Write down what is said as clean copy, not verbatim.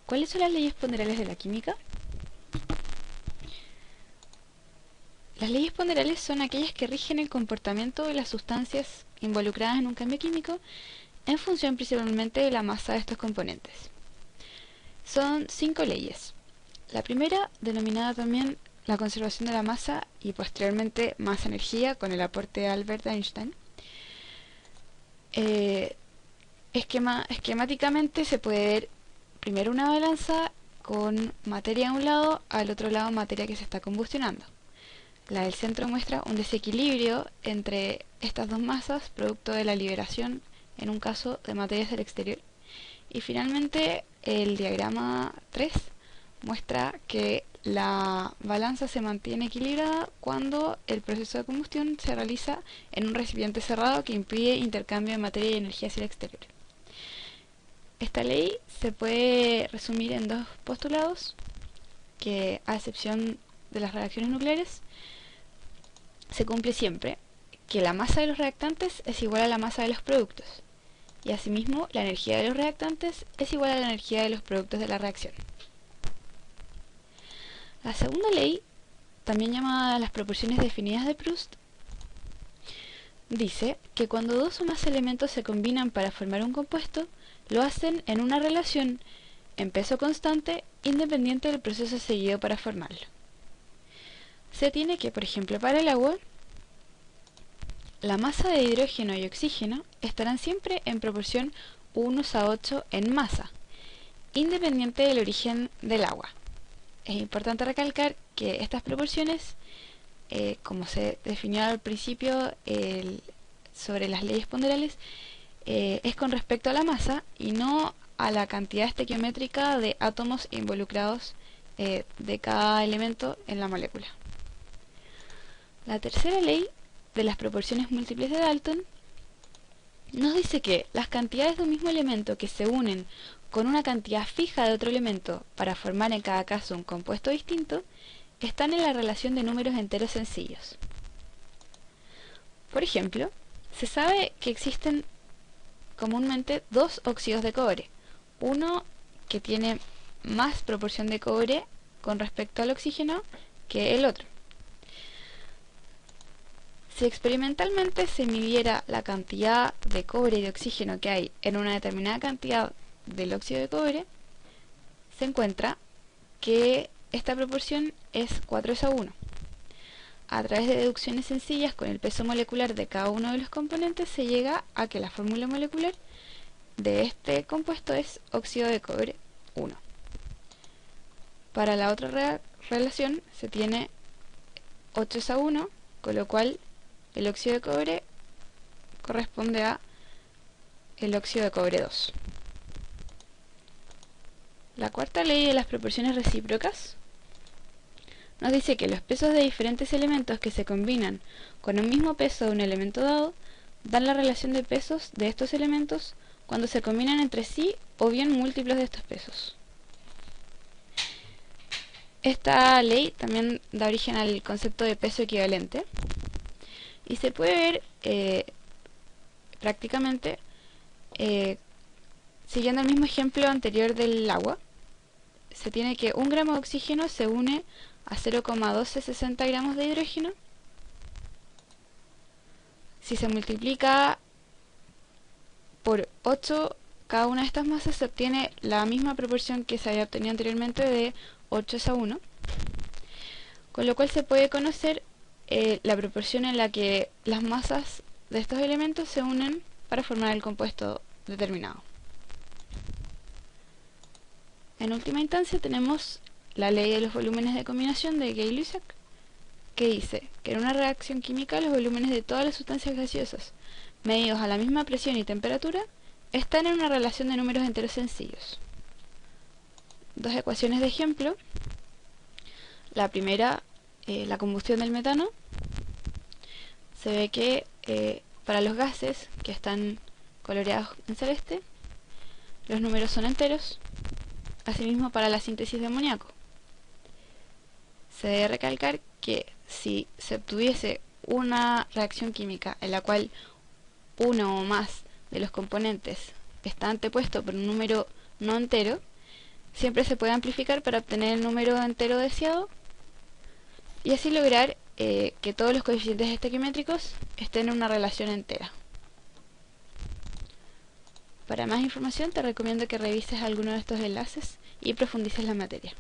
¿Cuáles son las leyes ponderales de la química? Las leyes ponderales son aquellas que rigen el comportamiento de las sustancias involucradas en un cambio químico en función principalmente de la masa de estos componentes. Son 5 leyes. La primera, denominada también la conservación de la masa y posteriormente masa-energía con el aporte de Albert Einstein. Esquemáticamente se puede ver primero una balanza con materia a un lado, al otro lado materia que se está combustionando. La del centro muestra un desequilibrio entre estas dos masas, producto de la liberación, en un caso, de materias del exterior. Y finalmente, el diagrama 3 muestra que la balanza se mantiene equilibrada cuando el proceso de combustión se realiza en un recipiente cerrado que impide intercambio de materia y energía hacia el exterior. Esta ley se puede resumir en dos postulados que, a excepción de las reacciones nucleares, se cumple siempre que la masa de los reactantes es igual a la masa de los productos, y asimismo la energía de los reactantes es igual a la energía de los productos de la reacción. La segunda ley, también llamada las proporciones definidas de Proust, dice que cuando dos o más elementos se combinan para formar un compuesto, lo hacen en una relación en peso constante independiente del proceso seguido para formarlo. Se tiene que, por ejemplo, para el agua, la masa de hidrógeno y oxígeno estarán siempre en proporción 1:8 en masa, independiente del origen del agua. Es importante recalcar que estas proporciones, como se definió al principio sobre las leyes ponderales, es con respecto a la masa y no a la cantidad estequiométrica de átomos involucrados de cada elemento en la molécula. La tercera ley de las proporciones múltiples de Dalton nos dice que las cantidades de un mismo elemento que se unen con una cantidad fija de otro elemento para formar en cada caso un compuesto distinto están en la relación de números enteros sencillos. Por ejemplo, se sabe que existen comúnmente dos óxidos de cobre, uno que tiene más proporción de cobre con respecto al oxígeno que el otro. Si experimentalmente se midiera la cantidad de cobre y de oxígeno que hay en una determinada cantidad del óxido de cobre, se encuentra que esta proporción es 4:1. A través de deducciones sencillas con el peso molecular de cada uno de los componentes se llega a que la fórmula molecular de este compuesto es óxido de cobre 1. Para la otra relación se tiene 8:1, con lo cual el óxido de cobre corresponde a el óxido de cobre 2. La cuarta ley de las proporciones recíprocas nos dice que los pesos de diferentes elementos que se combinan con un mismo peso de un elemento dado dan la relación de pesos de estos elementos cuando se combinan entre sí o bien múltiplos de estos pesos. Esta ley también da origen al concepto de peso equivalente y se puede ver prácticamente siguiendo el mismo ejemplo anterior del agua. Se tiene que 1 gramo de oxígeno se une a 0,1260 gramos de hidrógeno. Si se multiplica por 8 cada una de estas masas, se obtiene la misma proporción que se había obtenido anteriormente de 8:1, con lo cual se puede conocer la proporción en la que las masas de estos elementos se unen para formar el compuesto determinado. En última instancia tenemos la ley de los volúmenes de combinación de Gay-Lussac, que dice que en una reacción química los volúmenes de todas las sustancias gaseosas, medidos a la misma presión y temperatura, están en una relación de números enteros sencillos. Dos ecuaciones de ejemplo. La primera, la combustión del metano. Se ve que para los gases que están coloreados en celeste, los números son enteros. Asimismo, para la síntesis de amoníaco, se debe recalcar que si se obtuviese una reacción química en la cual uno o más de los componentes está antepuesto por un número no entero, siempre se puede amplificar para obtener el número entero deseado y así lograr que todos los coeficientes estequiométricos estén en una relación entera. Para más información te recomiendo que revises alguno de estos enlaces y profundices la materia.